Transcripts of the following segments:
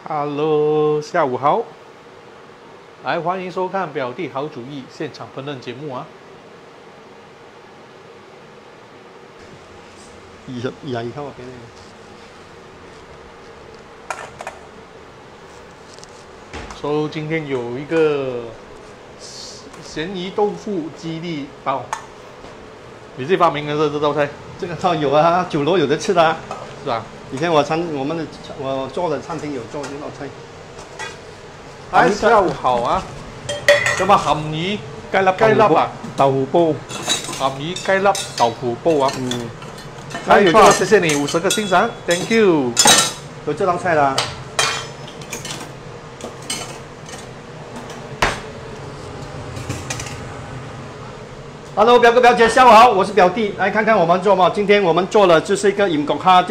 Hello，下午好，来欢迎收看表弟好主意现场烹饪节目啊。22扣俾你。所以今天有一个咸鱼豆腐鸡粒包，你自己发明的这道菜？这个菜有啊，酒楼有的吃的、啊。是吧？以前我做的餐厅有做这道菜。哎，下午好啊！咁啊，鹹魚雞粒啊，豆腐煲，鹹魚雞粒豆腐煲啊。还有謝謝你50個欣賞 ，Thank you。有这道菜啦。Hello， 表哥表姐，下午好，我是表弟，来看看我们做嘛。今天我们做了就是一个银锅哈，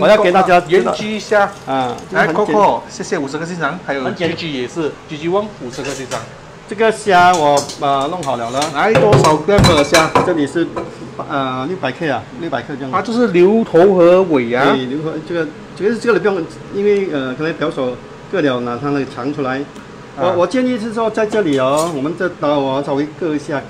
我要给大家原居虾啊，来 Coco， 谢谢50个欣賞，还有 GG 也是 GG 汪50个欣賞。这个虾我弄好了了，来多少 gram 的虾？这里是600克啊，600克这样。它就是牛头和尾啊。对，牛头这个不用，因为可能表手割了拿它那个肠出来。我建议是说在这里哦，我们这刀哦稍微割一下。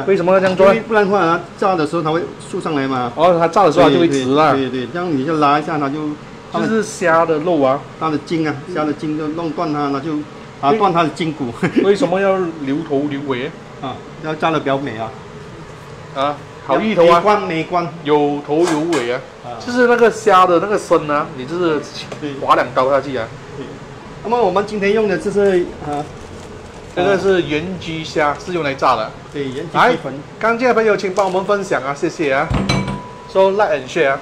为什么要这样做？因为不然的话，它炸的时候它会竖上来嘛。哦，它炸的时候它就会直了。对，这样你就拉一下，它就。就是虾的肉啊，它的筋啊，虾的筋就弄断它，那就断它的筋骨。为什么要留头留尾啊？要炸的比较美啊。啊，好意头啊，美观，有头有尾啊。就是那个虾的那个身啊，你就是划2刀下去啊。那么我们今天用的就是这个是原居虾，是用来炸的。对，原居鸡粉。刚进的朋友请帮我们分享啊，谢谢啊。So like and share 啊。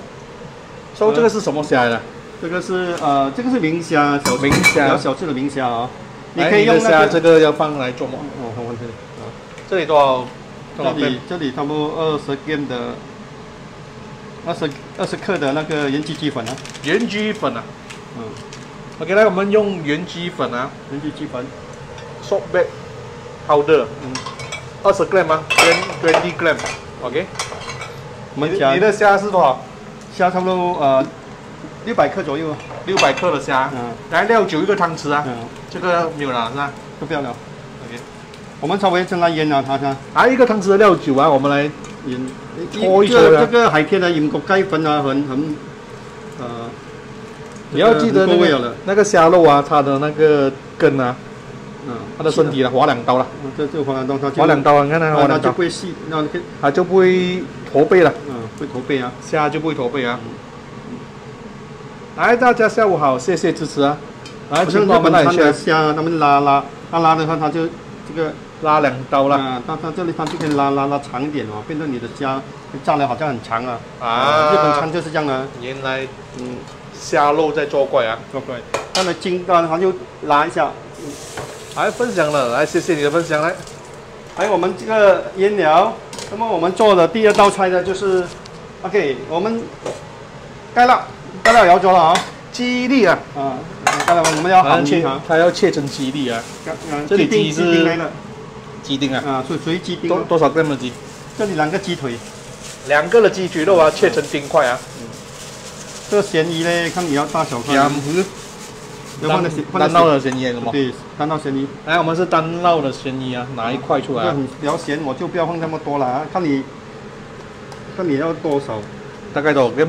So 这个是什么虾来的？这个是明虾，小只的明虾啊。你可以用虾，这个要放来做吗？哦，放这里。这里多少？这里差不多20 gram 的20克的那个原居鸡粉啊。原居粉啊。OK， 来我们用原居粉啊。原居鸡粉。Salt bag powder， 20 gram 啊，20 gram。OK。你的虾是多少？虾差不多600克左右啊。600克的虾。来料酒1个汤匙啊。这个没有了是吧？都不要了。OK。我们稍微正来腌啊它。来1个汤匙的料酒啊，我们来腌。搓一搓这个海天的盐焗雞粉啊，你要记得那个虾肉啊，它的那个根啊，它的身体啊，划2刀了。这划2刀，划2刀啊，你看它划2刀，它就不会细，它就不会驼背了。会驼背啊，虾就不会驼背啊。来，大家下午好，谢谢支持啊。来，像日本餐的虾，他们拉的话，它就这个拉2刀了。它这里它就可以拉长一点哦，变成你的虾炸的好像很长啊。日本餐就是这样啊。原来虾肉在作怪啊，作怪。它的筋它就拉一下。来分享了，来谢谢你的分享来。还有我们这个腌料，那么我们做的第2道菜呢就是 ，OK， 我们盖料也要做了啊。鸡粒啊，盖料我们要หั่切啊，它要切成鸡粒啊。这里鸡是鸡丁啊，属于鸡丁。多少 gram 的鸡？这里2个鸡腿，2个的鸡腿肉啊，切成丁块啊。这个咸鱼呢，看你要大小块。单烙的咸鱼什么？对，单烙咸鱼。来，我们是单烙的咸鱼啊，拿1块出来。比较咸，我就不要放那么多了啊，看你要多少，大概多少 gram？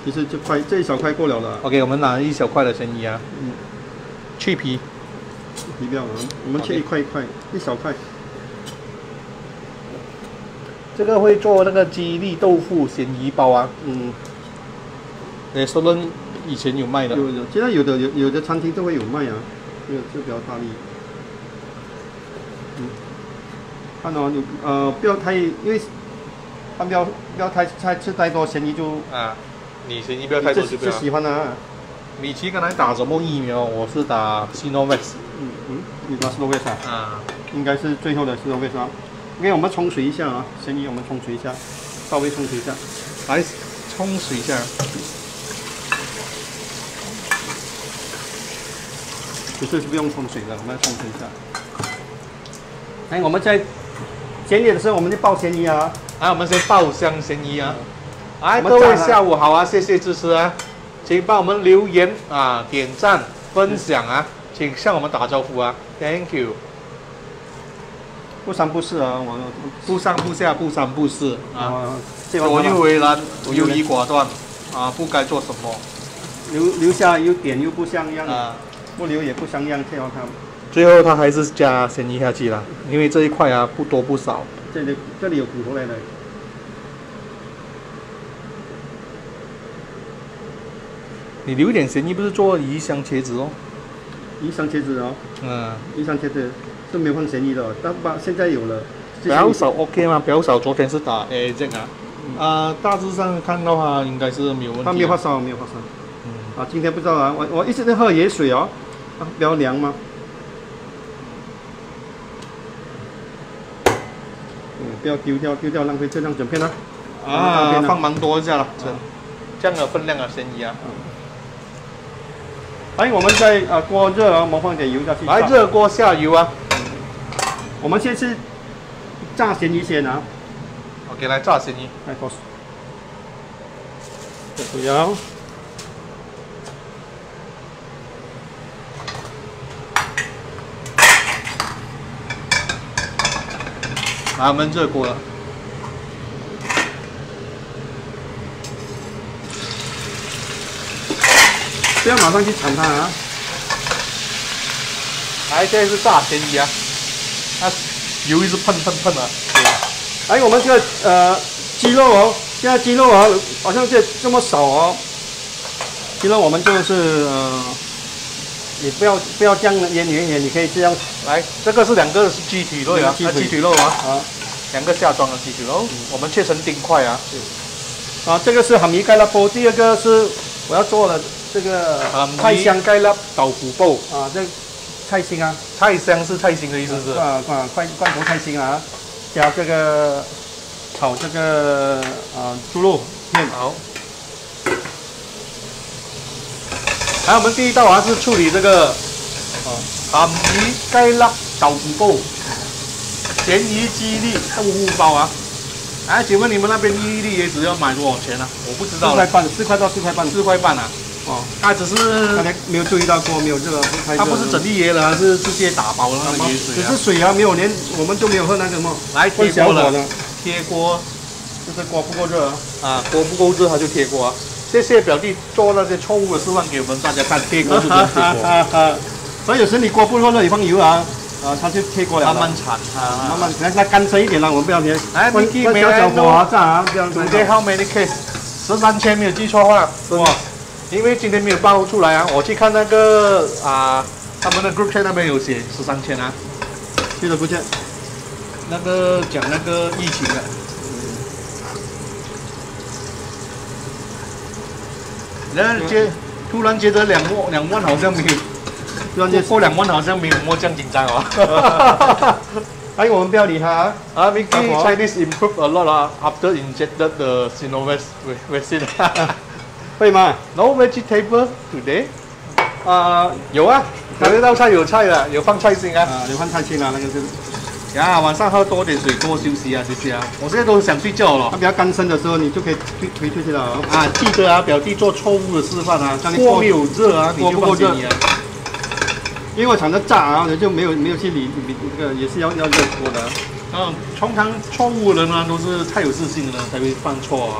其实这一小块够了的。OK， 我们拿1小块的咸鱼啊，去皮。皮不要，我们切1块1块，1小块。这个会做那个鸡粒豆腐咸鱼包啊。说伦以前有卖的。现在有的餐厅都会有卖啊，这个比较大力。看哦，不要太，因为它不要太吃太多咸鱼就你咸鱼不要太多就不要。喜欢啊。米奇刚才打什么疫苗？我是打 Sinovac。你打 Sinovac 啊？应该是最后的 Sinovac 啊。OK， 我们冲水一下啊，咸鱼我们冲水一下，稍微冲水一下。来，冲水一下。不是不用冲水的，我们要冲水一下。我们在咸鱼的时候，我们就爆咸鱼啊。我们先爆香咸鱼啊。各位下午好啊，谢谢支持啊，请帮我们留言点赞，分享啊，请向我们打招呼啊 ，Thank you。不三不四啊，我不上不下，不三不四啊，左左右为难，优柔寡断啊，不该做什么。留下又点又不像样啊，不留也不像样，最后他最后他还是加咸鱼下去了，因为这一块啊不多不少。这里有骨头来的。你留一点咸鱼，不是做鱼香茄子哦？鱼香茄子哦，鱼香茄子是没有放咸鱼的，但现在有了。表嫂 OK 吗？表嫂昨天是打 AZ 啊，大致上看到他应该是没有问题。他没有发烧，没有发烧。今天不知道啊，我一直在喝野水哦，比较凉吗？不要丢掉，浪费这样整片啊！放蛮多一下了，这样的分量的咸鱼啊。我们在锅热啊，我们放点油下去。来热锅下油啊！我们先是炸咸鱼先啊。OK， 来炸咸鱼。来，boss。不要。来，我们热锅了。不要马上去铲它啊！来，现在是炸咸鱼啊，它油一直喷啊。我们这个鸡肉哦，现在鸡肉啊好像这么少哦。鸡肉我们就是你不要这样腌，你可以这样。来，这个是2个是鸡腿肉啊，鸡腿肉啊，2个下装的鸡腿肉，我们切成丁块啊。这个是鹹魚雞粒煲，第二个是我要做的这个菜香雞粒豆腐煲这菜心啊，菜香是菜心的意思是？罐头菜心啊，加这个炒这个猪肉片。好。来，我们第一道啊是处理这个鹹魚雞粒豆腐煲，咸鱼鸡粒豆腐包啊。请问你们那边1粒椰子要买多少钱呢？我不知道。4块到4块半。4块半啊。它只是刚才没有注意到锅没有热，它不是整粒椰了，它是直接打包的那个椰水只是水啊，没有连我们就没有喝那个嘛。来贴锅了，贴锅，就是锅不够热锅不够热它就贴锅啊。谢谢表弟做那些错误的示范给我们大家看，贴锅就不贴锅。所以有时你锅不够热，你放油啊。它就贴锅了，慢慢铲慢慢，来干脆一点啦，我们不要贴。来，Mickey，小火炸啊，这样。Today how many case？ 13千没有记错话。哇，因为今天没有报出来啊，我去看那个他们的 group chat 那边有写13千啊。记得不见？那个讲那个疫情的。突然觉得2万好像没有。过2万好像没有我这样紧张哦。我们不要理他啊。Mickey Chinese improved a lot after injected the Sinovac vaccine。会吗 ？No vegetable today。有啊，这道菜有菜的，有放菜心啊。有放菜心啊，那个就是。晚上喝多点水，多休息啊，这些啊。我现在都想睡觉了。它比较干身的时候，你就可以推出去了。记得啊，表弟做错误的示范啊，锅没有热啊，你就放心啊。因为我想着炸啊，就没有去理这个，也是要热锅的。通常错误的人呢，都是太有自信的人才会犯错啊。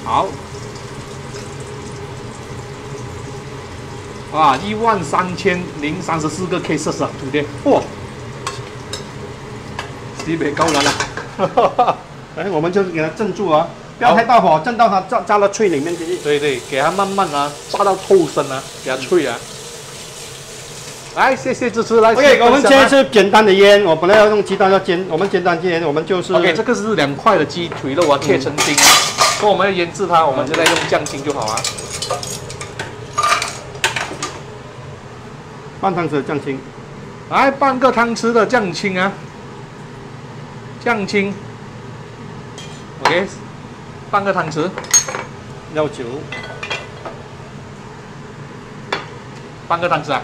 好。13034个 cases 啊，对不对？哇，西北高原了。我们就给它镇住啊，不要太大火，镇到它炸到脆里面去。对，给它慢慢炸到透身啊，给它脆啊。来，谢谢支持，来。OK， 我们今天是简单的腌，我本来要用鸡蛋要煎，我们简单煎，我们就是。OK， 这个是2块的鸡腿肉啊，切成丁。所以我们要腌制它，我们现在用酱青就好啊。半汤匙的酱青，来半个汤匙的酱青啊，酱青 ，OK， 半个汤匙，料酒，半个汤匙啊，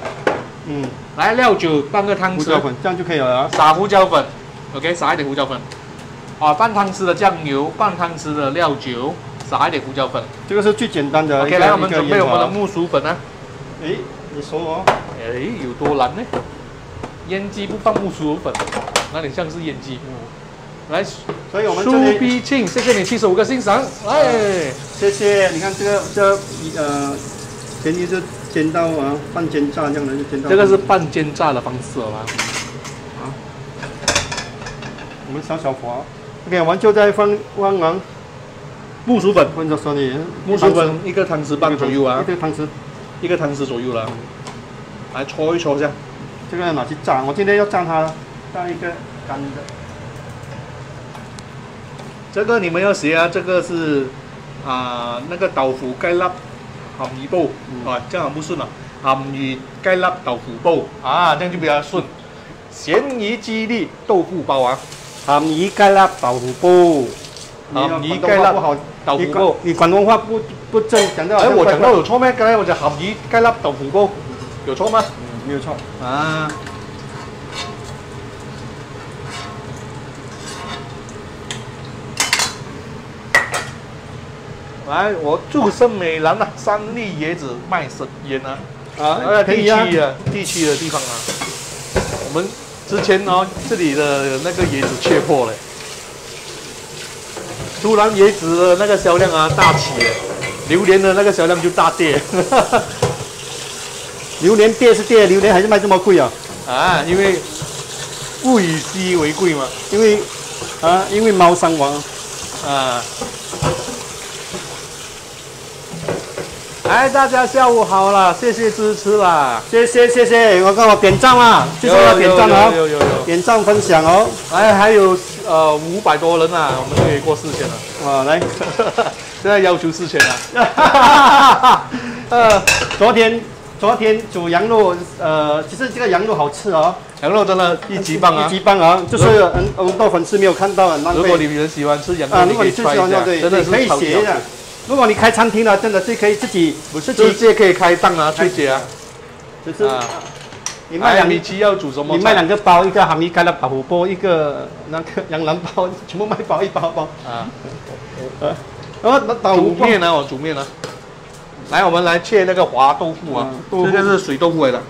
来料酒半个汤匙，胡椒粉这样就可以了啊，撒胡椒粉 ，OK， 撒一点胡椒粉，半汤匙的酱油，半汤匙的料酒，撒一点胡椒粉，这个是最简单的。 OK， 来我们准备我们的木薯粉啊。哎，你说哦。哎，有多难呢？腌鸡不放木薯粉，那里像是腌鸡。来，所以我们这苏里必庆，谢谢你75个欣赏，来，谢谢。你看这便宜就煎到啊，半煎炸这样的就煎到。这个是半煎炸的方式好吧？好，我们小火。OK， 完就再放木薯粉，放着手里。木薯粉1个汤匙半左右啊， 1个汤匙左右了。来搓一搓一下，这个要拿去炸，我今天要炸它，炸一个干的。这个你们要学啊，这个是那个豆腐雞粒鹹魚煲，啊，这样很不顺了。鹹魚雞粒豆腐煲啊，这样就比较顺。咸鱼鸡粒豆腐包啊，鹹魚雞粒豆腐煲，鹹魚雞粒豆腐煲。你廣東話不正，講到哎，我講到有錯咩？剛才我講鹹魚雞粒豆腐煲，有錯嗎？沒有錯啊。来，我祝圣美兰啊，三粒椰子卖神烟啊！可以啊，地区的地方啊，我们之前哦，这里的那个椰子缺货了，突然椰子的那个销量啊大起了，榴莲的那个销量就大跌。榴莲跌是跌，榴莲还是卖这么贵啊？啊，因为物以稀为贵嘛，因为猫伤亡啊。哎，大家下午好啦，谢谢支持啦，谢谢，我跟我点赞啦，就是要点赞哦，有，点赞分享哦。哎，还有500多人啊，我们可以过4000了。啊，来，现在要求4000了。昨天煮羊肉，其实这个羊肉好吃哦，羊肉真的一级棒啊，一级棒啊，就是很多粉丝没有看到，很浪费。如果你们喜欢吃羊肉，如果你是喜欢肉，对，真的是可以学的。如果你开餐厅了，真的是可以自己直接可以开档啊，翠姐啊，就是你卖米奇要煮什么？你卖2个包，一个鹹魚雞粒豆腐煲，一个那个羊腩包，全部卖包一包啊。然后煮面呢，我煮面呢。来，我们来切那个滑豆腐啊，这个是水豆腐来的。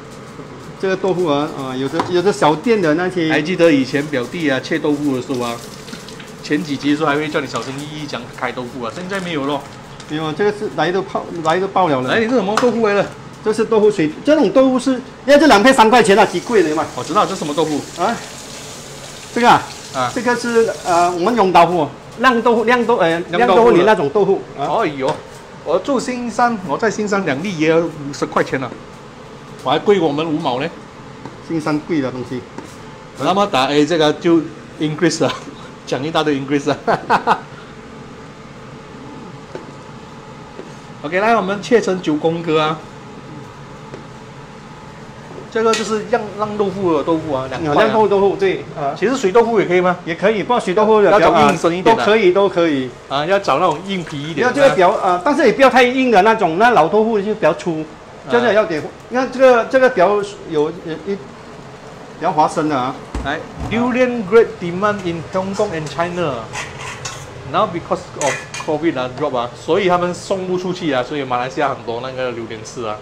这个豆腐啊，有的小店的那些。还记得以前表弟啊切豆腐的时候啊，前几集的时候还会叫你小心翼翼讲开豆腐啊，现在没有咯。没有，这个是来都爆了了。哎，你是什么豆腐来的？这是豆腐水，这种豆腐是，因为这2片3块钱啊，几贵的嘛。我知道这是什么豆腐啊？这个这个是我们永豆腐，酿豆腐里那种豆腐。哎呦，我住新山，我在新山2粒也要50块钱了，我还贵我们5毛呢。新山贵的东西。那么打 A 这个就 increase 了，讲一大堆 increase 啊。OK， 来我们切成9宫格啊。这个就是酿豆腐的豆腐啊，2块。酿豆腐对啊。其实水豆腐也可以吗？也可以，不过水豆腐要找硬身一点的。都可以啊，要找那种硬皮一点。要这个比较但是也不要太硬的那种，那老豆腐就比较粗，就是要点。你看这个比较比较滑身的啊。来 ，Durian great demand in Hong Kong and China. Now because of COVID drop 啊，所以他们送不出去啊，所以马来西亚很多那个榴莲吃啊。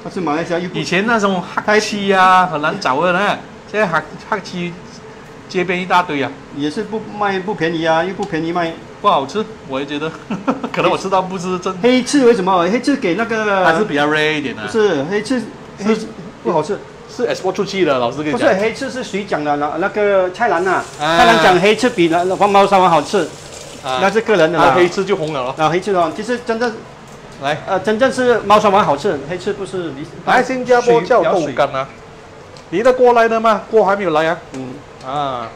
但是马来西亚以前那种黑漆啊很难找的呢，现在黑漆街边一大堆啊。也是不便宜啊，又不便宜卖，不好吃，我也觉得，可能我吃到不是真。黑刺为什么？黑刺给那个还是比较 rare 一点的。不是黑刺不好吃。是 export 出去的，老师跟你讲。不是黑刺是谁讲的？那个蔡澜啊，蔡澜讲黑刺比黄毛烧丸好吃，那是个人的啦。黑刺就红了咯。黑刺哦，其实真正来真正是猫烧丸好吃，黑刺不是。来新加坡叫豆干啊，你的锅来了吗？锅还没有来啊。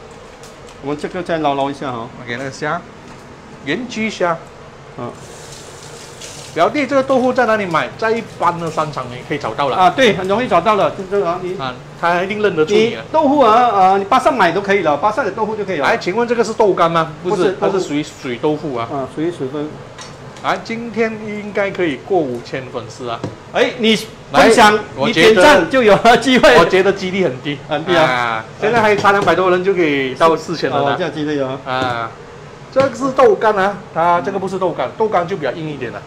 我们这个再捞一下哈。OK， 那个虾，原居虾。表弟，这个豆腐在哪里买？在一般的商场你可以找到了啊，对，很容易找到了，这个他一定认得出你。豆腐你巴萨买都可以了，巴萨的豆腐就可以了。哎，请问这个是豆干吗？不是，它是属于水豆腐啊。属于水豆腐。今天应该可以过5000粉丝啊！哎，你分享，你点赞就有了机会。我觉得几率很低，很低啊！现在还差200多人就可以到4000了呢。这样几率有啊。这个是豆干啊，它这个不是豆干，豆干就比较硬一点了。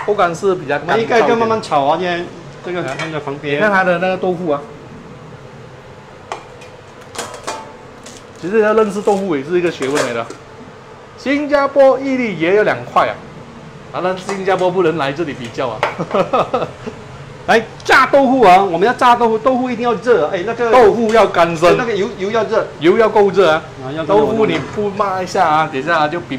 豆干是比较干燥一点。一个一个慢慢炒啊，现在这个放在旁你边。看它的那个豆腐啊，其实要认识豆腐也是一个学问来的。新加坡伊利也有2块啊，当然新加坡不能来这里比较啊。来炸豆腐啊，我们要炸豆腐，豆腐一定要热，哎，那个豆腐要干身，那个油要热，油要够热啊。要豆腐你不骂一下啊，等一下就哔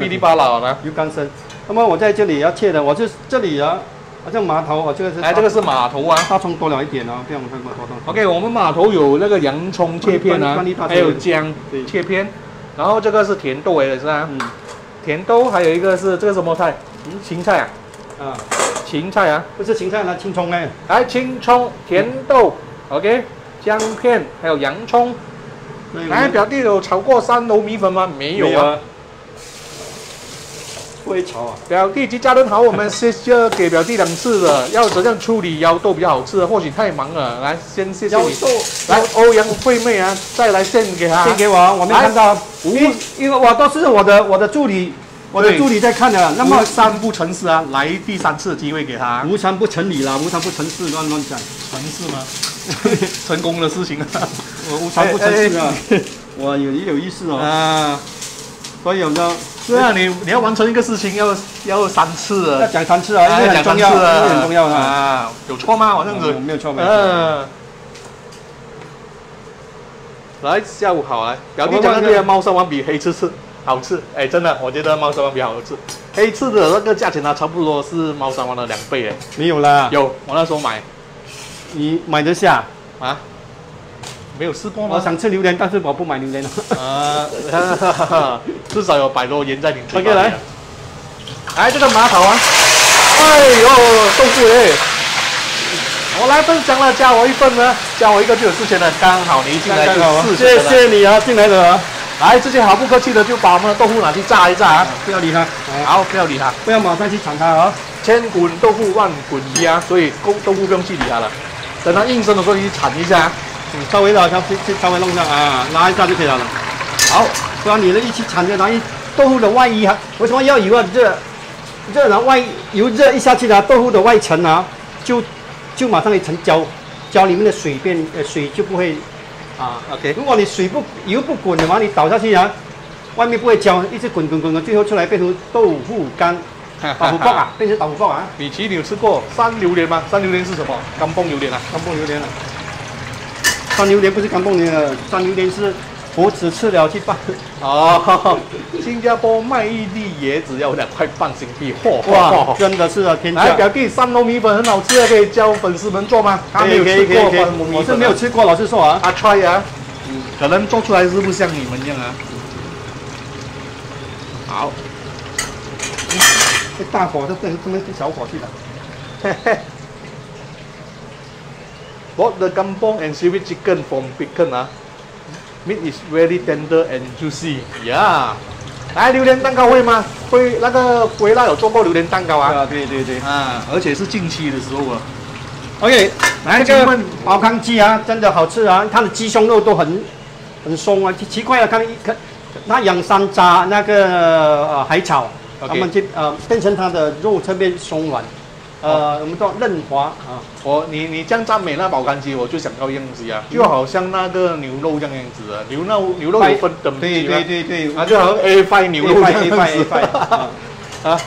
哩吧啦了。油干身。那么我在这里要切的，我就这里啊，好像码头啊，这个是。哎，这个是码头啊，大葱多了一点啊，不要我看过多多。OK， 我们码头有那个洋葱切片啊，还有姜切片，然后这个是甜豆来的是吧？嗯，甜豆，还有一个是这个什么菜？芹菜啊。啊。芹菜啊，不是芹菜呢，青葱呢。来，青葱、甜豆 ，OK， 姜片，还有洋葱。来，表弟有炒过3楼米粉吗？没有啊。不会炒啊。表弟及家人好，我们谢谢给表弟2次的，要怎样处理腰豆比较好吃？或许太忙了，来，先谢谢你。来，欧阳惠妹啊，再来献给他。献给我，我没看到。因为我都是我的助理。我的助理在看的，那么3不成事啊，来第3次机会给他。无三不成理啦，无三不成事，乱讲。成事吗？成功的事情啊，我无三不成事啊，我有意思哦。啊，所以有的。对啊，你要完成一个事情要3次啊。要讲3次啊，因为很重要啊，很重要啊。有错吗？好像子。没有错，没有错。来，下午好，来，表弟讲那个猫山王比黑刺好吃，哎，真的，我觉得猫山王比较好吃。黑刺的那个价钱呢，差不多是猫山王的2倍哎。没有啦，有，我那时候买。你买得下啊？没有试过吗？我想吃榴莲，但是我不买榴莲了。至少有100多元在你嘴巴里。OK， 来，这个麻头啊，哎呦，豆腐哎，我来分享了，加我1份呢，加我1个就有4000了，刚好你一进来就4000。谢谢你啊，进来的。来，之前毫不客气的就把我们的豆腐拿去炸一炸啊！不要理他，好，不要理他，不要马上去铲它啊！千滚豆腐万滚鱼啊，所以豆腐不用去理它了，等它硬身的时候你去铲一下，稍微的稍微弄一下啊，拉一下就可以了。好，不然你的一起铲着，然后豆腐的外衣啊，为什么要油啊？热然后油热一下去呢，豆腐的外层啊，就马上一层胶里面的水水就不会。啊 ，OK。如果你油不滚的话，你倒下去啊，外面不会焦，一直滚，最后出来变成豆腐干，豆腐包啊，变成豆腐包啊。米奇，你有吃过山榴莲吗？山榴莲是什么？干蹦榴莲啊，干蹦榴莲啊。山榴莲不是干蹦榴莲，山榴莲是我只吃了去拌。哦，新加坡卖一粒椰子要2块半新币，哇，真的是啊，天价！来，表弟，3楼米粉很好吃的，可以教粉丝们做吗？他没有吃过3楼米粉，我是没有吃过，老实说啊。try 啊，可能做出来是不像你们一样啊。好，这大火这么小火去的。Bought the kampong and seaweed chicken from Pekin 啊。Meat is very tender and juicy. Yeah. 来，榴莲蛋糕会吗？会，那个回来有做过榴莲蛋糕啊？对啊，而且是近期的时候啊。OK， 来这个宝康鸡啊，真的好吃啊，它的鸡胸肉都很松啊，奇怪了，看它养山楂那个海草，他们就变成它的肉特别松软。我们叫嫩滑啊！你这样赞美那宝干鸡，我就想到样子啊，就好像那个牛肉这样子啊，牛肉有分等级对，啊，就好像 A5 牛肉这样子啊。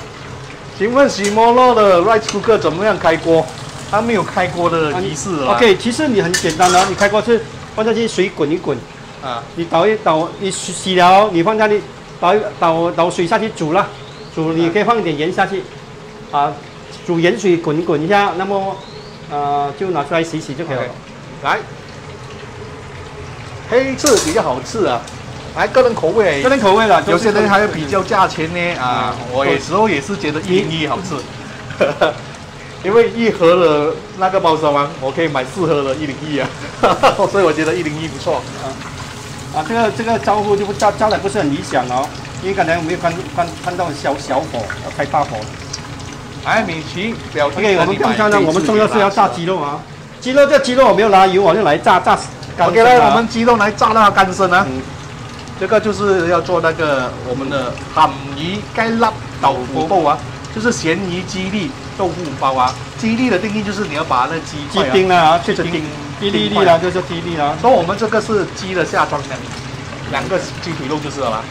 请问喜摩洛的 rice cooker 怎么样开锅？它没有开锅的仪式啊。OK， 其实你很简单的，你开锅是放下去水滚一滚啊，你倒，你洗了，你放下去倒水下去煮了，你可以放一点盐下去啊。煮盐水滚一下，那么就拿出来洗就可以了。来，黑刺比较好吃啊，来个人口味了。有些人还要比较价钱呢啊，我有时候也是觉得101好吃，因为1盒的那个猫山王我可以买4盒的101啊，所以我觉得101不错啊。这个招呼就招的不是很理想哦，因为刚才我们有看到小火要开大火。哎，米奇表弟 ，OK， 我们不用看了，我们重要是要炸鸡肉啊。鸡肉我没有拿油，我就来炸干身。OK， 来，我们鸡肉来炸那个干身啊。这个就是要做那个我们的鹹魚雞粒豆腐煲啊，就是咸鱼鸡粒豆腐包啊。鸡粒的定义就是你要把那鸡鸡丁啊，切成丁粒粒啦，就是粒粒啦。所以我们这个是鸡的下装两个鸡腿肉就是了啦。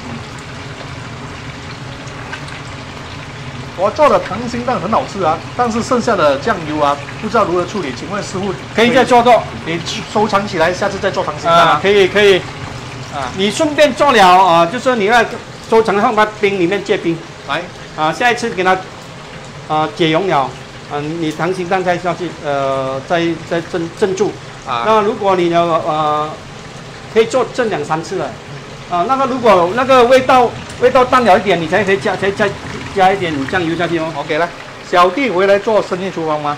我做的溏心蛋很好吃啊，但是剩下的酱油啊，不知道如何处理，请问师傅可以再做做，你收藏起来，下次再做溏心蛋啊。可以可以，啊，你顺便做了啊，就说你要收藏放在冰里面结冰，来啊，下一次给它解溶了，你溏心蛋再下去再蒸住啊。那如果你可以做蒸2、3次了，那个如果那个味道淡了一点，你才可以加一点酱油下去哦。OK 来，小弟回来做深夜厨房吗？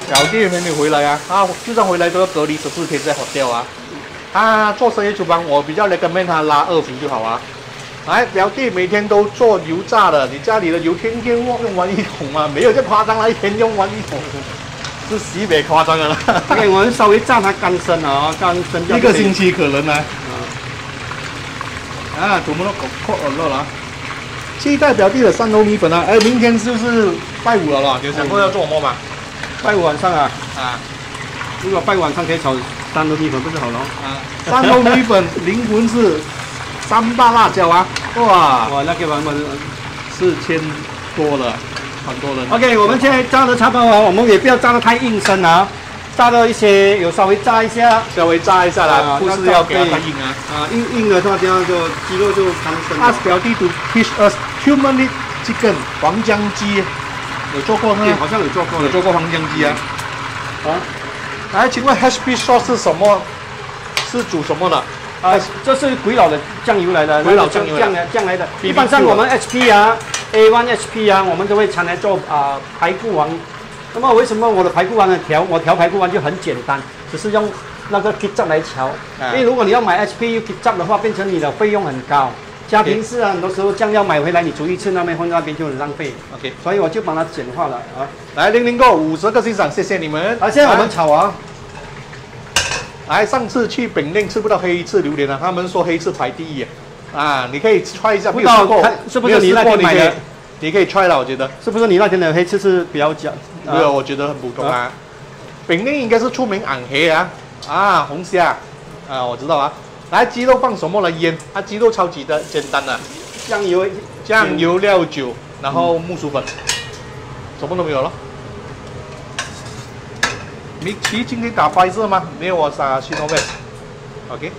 小弟还没回来啊，他就算回来都要隔离14天再好掉啊。他做深夜厨房，我比较recommend他拉2伏就好啊。来，表弟每天都做油炸的，你家里的油天天用完1桶吗？没有这夸张啦，1天用完1桶，是西北夸张的了。OK， 我们稍微炸它干身啊，干身1个星期可能呢。怎么都搞错了？期待表弟的3楼米粉啊！明天就是拜5了啦，有想过要做什么吗？拜5晚上啊，如果拜5晚上可以炒3楼米粉，不是好了？3楼米粉灵魂是3大辣椒啊！哇，那个版本4000多了，很多人。OK， 我们现在炸的差不多，我们也不要炸得太硬身啊，炸到有稍微炸一下，啦，不是要给它太硬啊。硬的话，这样就鸡肉就干身。Ask 表弟 to teach us human chicken 黄姜鸡，有做过吗？好像有做过，黄姜鸡啊。来，请问 HP sauce 是什么？是煮什么的？这是鬼佬的酱油来的，酱来的。一般上我们 HP A1 HP 我们都会常来做排骨王。那么为什么我的排骨王我调排骨王就很简单，只是用那个 ketchup 来调。因为如果你要买 HP ketchup 的话，变成你的费用很高。家庭式很多时候酱料买回来，你煮一次那边放那边就很浪费。OK， 所以我就把它简化了啊。来，00个50个欣赏，谢谢你们。现在我们炒啊。来，上次去饼店吃不到黑刺榴莲啊，他们说黑刺排第1你可以 try 一下。不知道是不是你那天买的？你可以 try 了，我觉得。是不是你那天的黑刺是比较假？没有，我觉得很普通啊。饼店应该是出名昂黑红虾我知道啊。来，鸡肉放什么来腌？鸡肉超级的简单的，酱油、料酒，然后木薯粉，什么都没有了。米奇今天打白色吗？没有，我撒西诺贝。OK，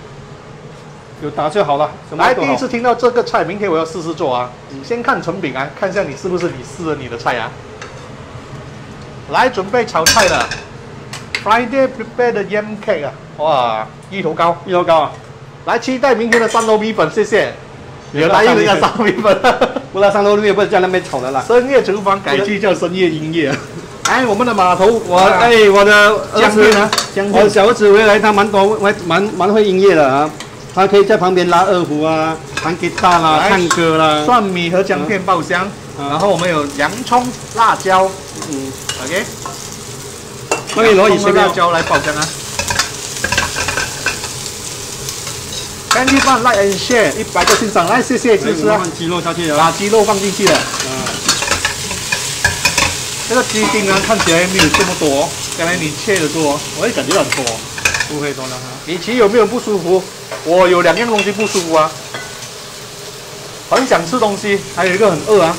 有打就好了。来，第一次听到这个菜，明天我要试试做啊。先看成品看一下你是不是你试了你的菜啊。来，准备炒菜了。Friday prepared yam cake 哇，芋头糕来，期待明天的3楼米粉，谢谢。有答应人家3楼米粉，不然3楼米粉不是在那边炒的啦。深夜厨房改去叫深夜营业。我们的码头，我的姜片我小儿子回来，他蛮会营业的啊。他可以在旁边拉2胡弹吉他啦，唱歌啦。蒜米和姜片爆香，然后我们有洋葱、辣椒，OK。可以攞熱食辣椒來爆香啊！ Candy Fun Like and Share 100個欣賞，來謝謝支持啊！雞肉下去了，把雞肉放進去了。這個雞丁啊，看起來沒有這麼多，剛才你切的多，我也感覺很多。不會多了哈。米奇有沒有不舒服？我有2樣東西不舒服啊，很想吃東西，還有一個很餓啊。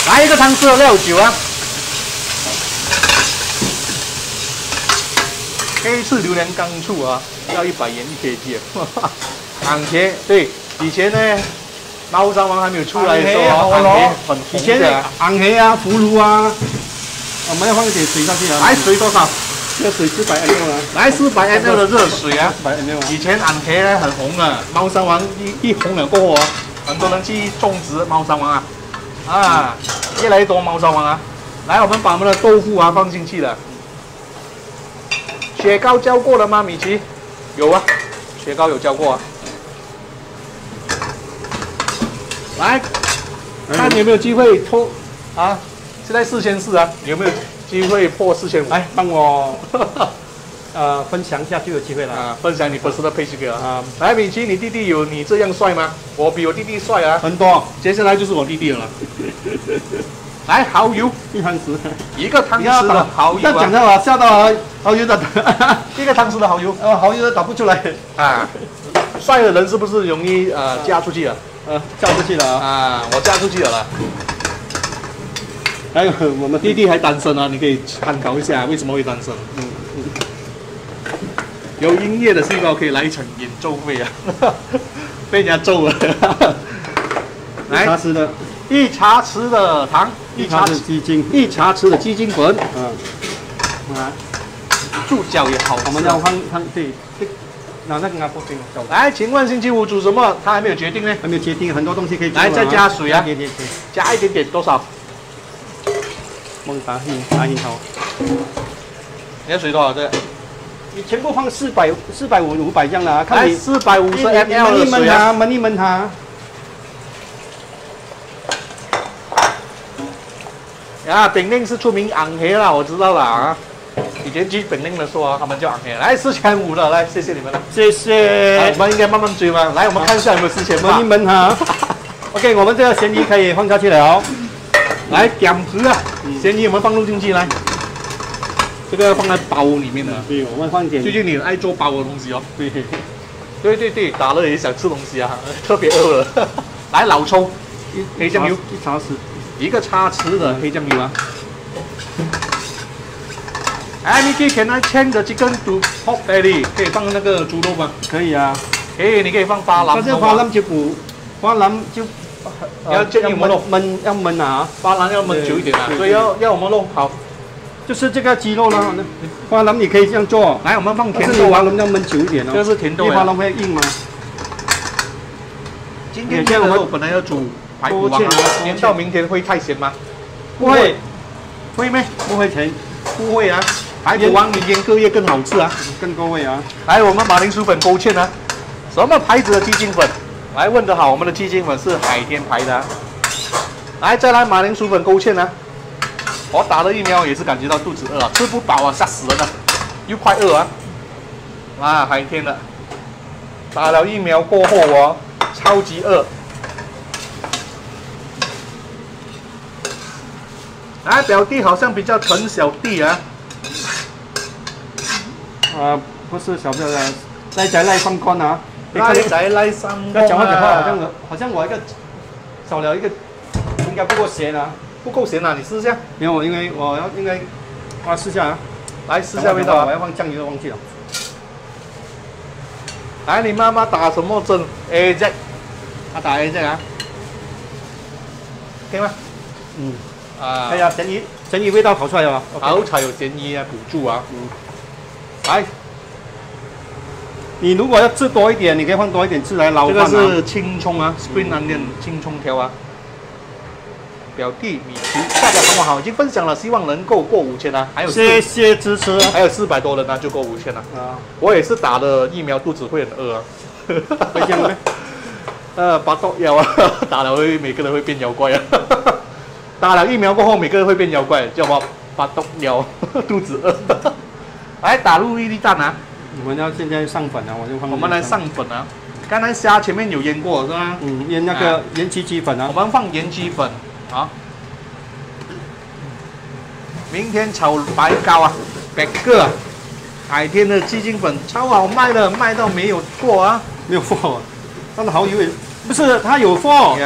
來一個湯匙的料酒啊！ 黑刺榴莲刚醋啊，要100元1 kg 昂茄对，以前呢，猫山王还没有出来的时候，昂茄很红的。昂茄啊，葫芦啊，我们要放一点水上去啊。来，水多少？这个水400 ml 啊。来400 ml 的热水啊。400 ml。以前昂茄呢很红啊，猫山王一红了过后啊，很多人去种植猫山王啊，越来越多猫山王啊。来，我们把我们的豆腐啊放进去了。 雪糕浇过了吗，米奇？有啊，雪糕有浇过啊。来，看有没有机会破啊？现在4004啊，有没有机会破4500？来，帮我分享一下就有机会了啊！分享你粉丝的配置给我啊！来，米奇，你弟弟有你这样帅吗？我比我弟弟帅啊，很多。接下来就是我弟弟了。来蚝油1汤匙，一个汤匙的蚝油要讲啊，到啊，吓到啊，蚝油的，一个汤匙的蚝油蚝油都打不出来，啊。帅的人是不是容易嫁出去了？嫁出去了啊！啊，我嫁出去了啦。还有我们弟弟还单身啊，你可以参考一下为什么会单身。有音乐的细胞可以来一场演奏会啊，被人家揍了。来，1茶匙的糖，1茶匙鸡精，1茶匙的鸡精粉，猪脚也好，我们要放对。那个不行，来，请问星期五煮什么？他还没有决定呢。还没有决定，很多东西可以做。来，再加水啊，加一点点，多少？打一头。你的水多少？这？你全部放400、450、500这样的啊。看你450 ml 的水啊，焖一焖它。啊，饼令是出名昂黑啦，我知道了啊。以前去本令的时候啊，他们叫昂黑。来4500的，来，谢谢你们了，谢谢。我们应该慢慢追嘛。来，我们看一下有没有4000吧。焖一焖它。OK， 我们这个咸鱼可以放下去了。来，点皮啊，咸鱼我们放入进去来。这个放在包里面的。对，我们放点。最近你爱做包的东西哦。对，打了也想吃东西啊，特别饿了。来，老抽，黑酱油，1茶匙，1个茶匙的黑酱油啊。哎，你可以拿签的chicken to pork belly， 可以放那个猪肉吗？可以啊。你可以放花腩。但是花腩就要建议我们肉要焖啊，花腩要焖久一点啊，所以要我们肉好。就是这个鸡肉呢，花腩你可以这样做。来，我们放甜豆花腩要焖久一点哦。这是甜豆，花腩会硬吗？今天这个肉本来要煮排骨王啊，延到明天会太咸吗？不会，会咩？不会甜，不会啊。排骨王你腌隔夜更好吃啊，更够味啊！来，我们马铃薯粉勾芡啊，什么牌子的鸡精粉？来，问得好，我们的鸡精粉是海天牌的、啊。来，再来马铃薯粉勾芡啊！我打了疫苗也是感觉到肚子饿啊，吃不饱啊，吓死人了，又快饿啊！啊，海天的，打了疫苗过后哦，超级饿。来，表弟好像比较疼小弟啊。不是小朋友的，赖仔赖上关啊！赖仔赖上关啊！要讲话好像我一个少了一个，应该不够咸啊，不够咸啊！你试一下。没有，因为我要试下啊。来试下味道啊！我要放酱油，忘记了。来，你妈妈打什么针 ？AZ， 她打 AZ 啊？可以吗？可以啊，咸鱼味道跑出来了。好彩有咸鱼啊，补助啊。来，你如果要吃多一点，你可以放多一点，吃来捞饭啊。这个是青葱啊 ，spring onion 青葱条啊。表弟米奇，大家帮我好，已经分享了，希望能够过5000啊，还有谢谢支持，还有400多人呢，就过5000了啊。我也是打了疫苗，肚子会很饿啊。会这样吗？巴豆妖啊，打了每个人会变妖怪啊。打了疫苗过后，每个人会变妖怪，叫我巴豆妖，肚子饿。来打入一粒蛋啊！我们要现在上粉啊，我们来上粉啊！刚才虾前面有腌过是吧？腌那个盐焗鸡粉啊。我们放盐焗粉啊。明天炒白糕啊，100个、啊。海天的鸡精粉超好卖的，卖到没有货啊！没有货、啊，它的蚝油不是它有货，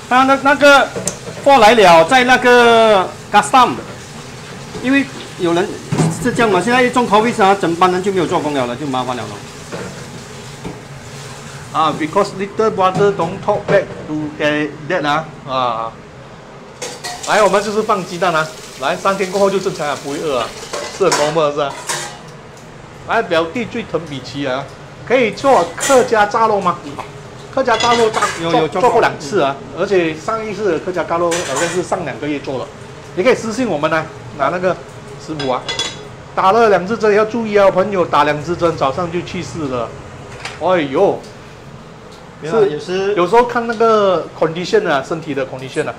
它那个货来了，在那个 custom 的，因为有人。是这样嘛？现在一中 COVID 啊，整班人就没有做工了，就麻烦了咯。啊 ，because little brother don't talk back to get that 啊。来，我们就是放鸡蛋啊。来，3天过后就正常了，不会饿啊，是很 normal 是吧？来，表弟最疼米奇啊，可以做客家炸肉吗？客家炸肉做过2次啊，而且上一次客家炸肉好像是上2个月做了。你可以私信我们呢，拿那个师傅啊。打了2支针要注意啊，朋友打2支针早上就去世了。哎呦，有时候看那个 condition 啊，身体的 condition 啊。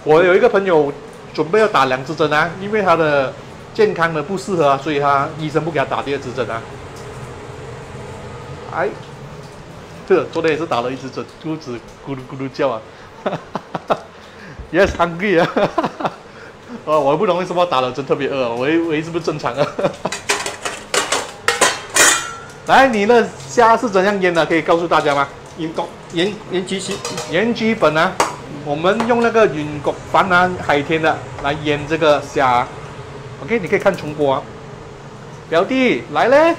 我有一个朋友准备要打2支针啊，因为他的健康的不适合啊，所以他医生不给他打第2支针啊。哎，昨天也是打了1支针，肚子咕噜咕噜叫啊。Yes, hungry 啊！我不懂为什么打了针特别饿，我以为是不是正常啊？来，你的虾是怎样腌的？可以告诉大家吗？盐焗粉啊，我们用那个原焗粉啊，海天的来腌这个虾。OK， 你可以看重播啊。表弟来嘞，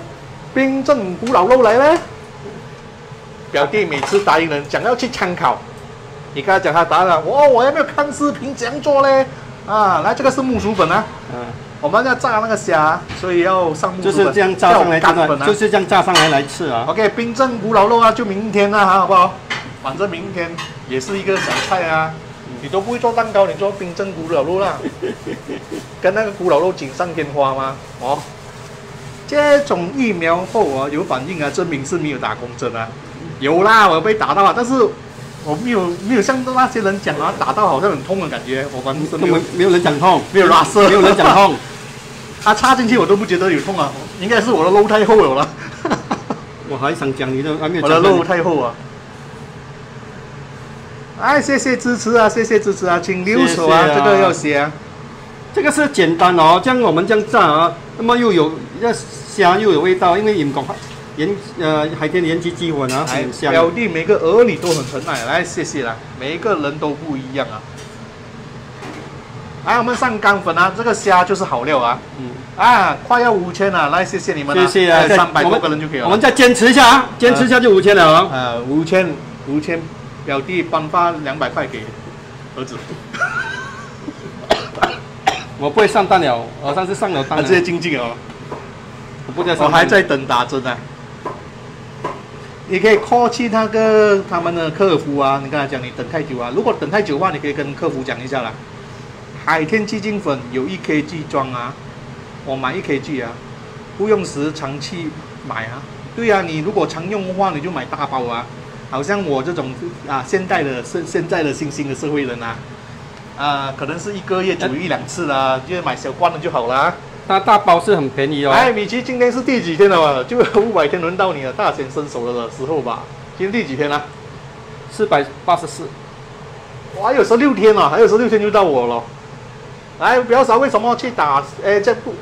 冰镇古老肉来嘞。表弟每次答应人讲要去参考，你跟他讲他答案了，我还没有看视频怎样做嘞？啊，来，这个是木薯粉啊。我们要炸那个虾，所以要上木薯粉，就是这样炸上来，干粉啊，就是这样炸上来吃啊。OK， 冰镇古老肉啊，就明天啊，好不好？反正明天也是一个小菜啊。你都不会做蛋糕，你做冰镇古老肉啦，跟那个古老肉锦上添花吗？哦，接种疫苗后啊有反应啊，证明是没有打工针啊。有啦，我被打到啊，但是我没有像那些人讲啊，打到好像很痛的感觉。我反正没有人讲痛，没有拉丝，没有人讲痛。他插进去我都不觉得有痛啊，应该是我的肉太厚了啦。我还想讲你的，还没有。我的肉太厚啊！哎，谢谢支持啊，谢谢支持啊，请留守啊，这个要写啊。这个是简单哦，这样我们这样炸啊，那么又有虾又有味道，因为海天盐焗鸡粉啊，很香。表弟每个儿女都很疼爱，来谢谢啦，每一个人都不一样啊。来，我们上干粉啊，这个虾就是好料啊。快要5000了，来谢谢你们啊，谢谢啊，300多个人就可以了。我们再坚持一下啊，坚持一下就5000了啊。5000，表弟颁发200块给儿子。我不会上当了，我上次上了当了。直接静静哦。我还在等打针啊。你可以 call 去他们的客服啊，你跟他讲你等太久啊。如果等太久的话，你可以跟客服讲一下啦。海天鸡精粉有1kg 装啊，我买1kg 啊，不用时常去买啊。对啊，你如果常用的话，你就买大包啊。好像我这种啊，现在的新兴的社会人啊，可能是1个月煮1-2次啦，就买小罐的就好啦。它大包是很便宜哦。哎，米奇，今天是第几天了嘛？就500天轮到你了，大显身手的时候吧。今天第几天了？484。哇，还有16天了，还有16天就到我了。来，表嫂为什么去打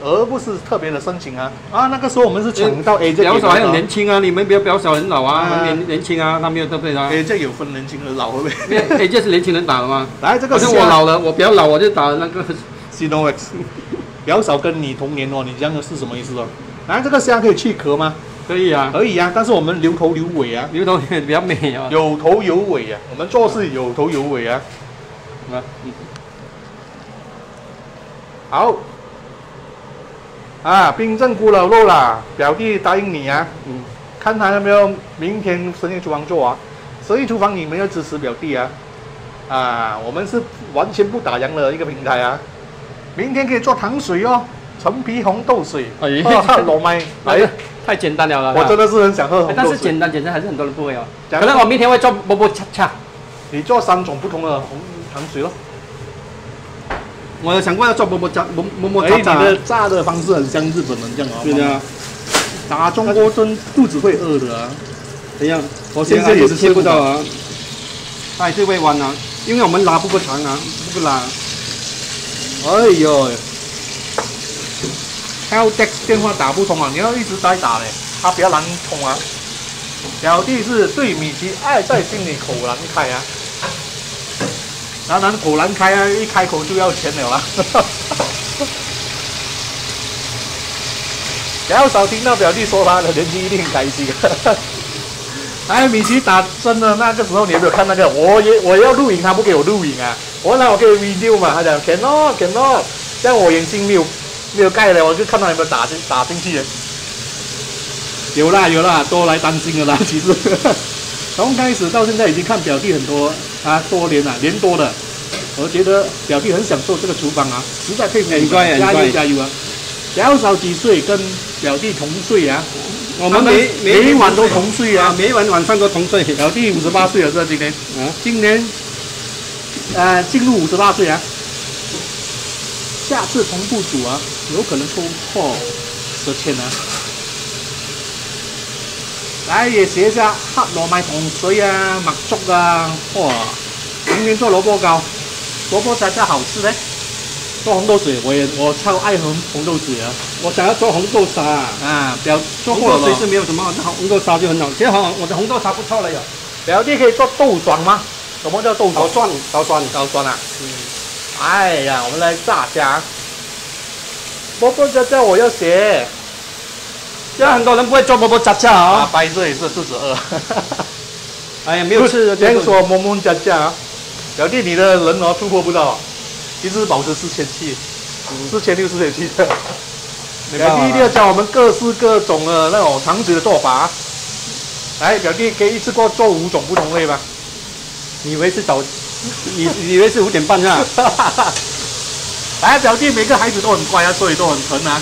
而不是特别的申请啊？那个时候我们是抢到 A 表嫂还很年轻啊，你们不要表嫂很老啊，很年轻啊，他没有对不对啊？A 有分年轻和老，会不会？A 是年轻人打的吗？来，这个是我老了，我比较老，我就打那个 Sinovac。表嫂跟你同年哦，你这样的是什么意思哦？来，这个虾可以去壳吗？可以啊，可以啊，但是我们留头留尾啊，留头比较美啊，有头有尾啊，我们做事有头有尾啊。好，冰镇古老肉啦，表弟答应你啊，看他有没有明天深夜厨房做啊，深夜厨房你们要支持表弟啊，我们是完全不打烊的一个平台啊，明天可以做糖水哦，陈皮红豆水，糯米，太简单了啦，我真的是很想喝红豆水，但是简单还是很多人不会哦，可能我明天会做波波恰恰，你做3种不同的红糖水咯。我有想过要做么炸。你的炸的方式很像日本人这样哦。对啊，打中国针肚子会饿的啊。怎样？我现在也是切不到啊。它还是会弯啊，因为我们拉不够长啊，不拉。哎呦 ，Heldex 电话打不通啊，你要一直在打嘞，它比较难通啊。表弟是对米奇爱在心里，口难开啊。当然口难开啊，一开口就要钱了啦。表嫂听到表弟说他的年纪一定很开心。哎，米奇打针的那个时候，你有没有看那个？我要录影，他不给我录影啊。我可以 video 嘛？他讲 cannot，这样我眼睛没有盖了，我就看到有没有打进去。有啦，多来担心了啦。其实从开始到现在已经看表弟很多多年了，年多了。我觉得表弟很享受这个厨房啊，实在佩服你们，加油啊！表嫂几岁？跟表弟同岁啊。我们每一晚都同岁啊，每一晚晚上都同岁。表弟58岁了，是吧？今年进入58岁啊。下次同步煮啊，有可能突破1000啊。来也学一下黑糯米糖水啊，麦粥啊，哇！明天做萝卜糕，萝卜炸酱好吃嘞。做红豆水，我超爱红豆水啊！我想要做红豆沙啊，做红豆水是没有什么，红豆沙就很好。其实我的红豆沙不错了呀。表弟可以做豆爽吗？什么叫豆爽？高酸啊！哎呀，我们来炸虾。萝卜炸酱我要学。现在很多人不会做萝卜炸酱啊。白色也是肚子饿。哎呀，没有吃。听说馍馍炸酱啊，表弟你的人突破不到。一直保持4700、4600、4700的。表弟一定要教我们各式各种的那种长嘴的做法。来，表弟可以一次过做5种不同类吧？你以为是你以为是5点半是吧？来，表弟每个孩子都很乖啊，所以都很疼啊。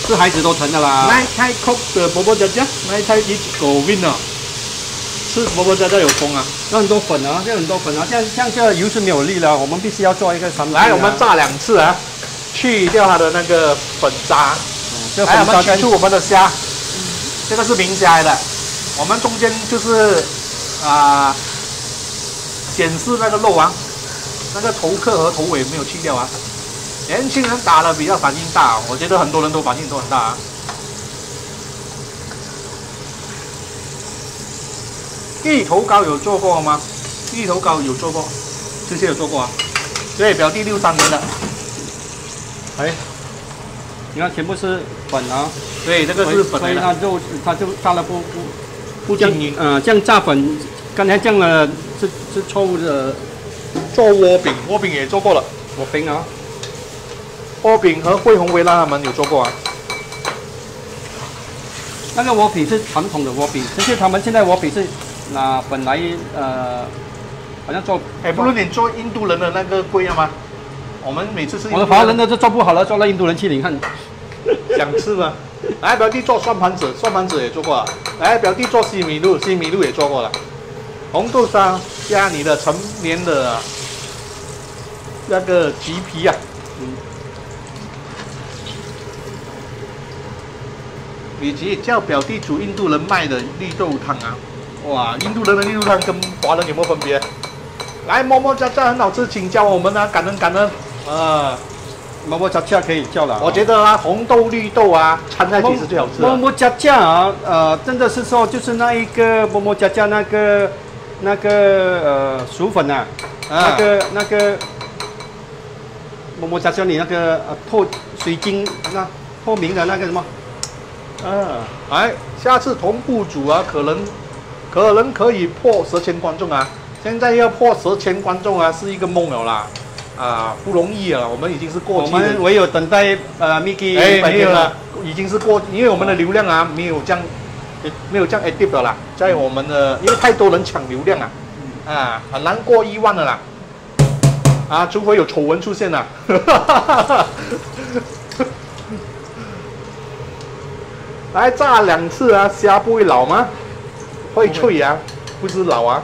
是孩子都疼的啦。来开口的萝卜炸酱，来开一狗win啊！吃萝卜炸酱有风啊，有很多粉啊，这很多粉啊，像这个油是没有力了，我们必须要做一个3。来，我们炸2次啊，去掉它的那个粉渣。来，我们取出我们的虾，这个是明虾的，我们中间就是检视那个肉啊，那个头壳和头尾没有去掉啊。年轻人打了比较反应大，我觉得很多人都反应都很大啊。芋头糕有做过吗？芋头糕有做过，之前有做过啊。对，表弟63年的。哎，你看全部是粉啊。对，这个是粉所以它肉它就炸了不均匀。这样炸粉，刚才这样的是错误的。做窝饼也做过了。窝饼啊，窝饼和惠红微辣他们有做过啊。那个窝饼是传统的窝饼，但是他们现在窝饼是。本来好像做，不如你做印度人的那个贵吗？我们每次吃。我的华人都做不好了，做了印度人去，你看。想吃吗？来，表弟做蒜盘子也做过了。来，表弟做西米露也做过了。红豆沙加你的成年的那个橘皮啊。以及叫表弟煮印度人卖的绿豆汤啊。哇，印度人的绿豆汤跟华人有没有分别？来，馍馍炸酱很好吃，请教我们啊，感恩。馍馍炸酱可以叫了。我觉得红豆绿豆啊，掺在一起是最好吃的。馍馍炸酱啊，真的是说就是那一个馍馍炸酱那个薯粉啊，那个馍馍炸酱里那个水晶那透明的那个什么，来，下次同步煮啊，可能可以破10,000观众啊！现在要破10,000观众啊，是一个梦了啦，不容易啊！我们已经是过期的，我们唯有等待Mickey 没有了，已经是因为我们的流量啊没有这样 active 的啦，在我们的因为太多人抢流量啊，很难过1万的啦，除非有丑闻出现了。来炸2次啊，虾不会老吗？会脆啊，不是老啊。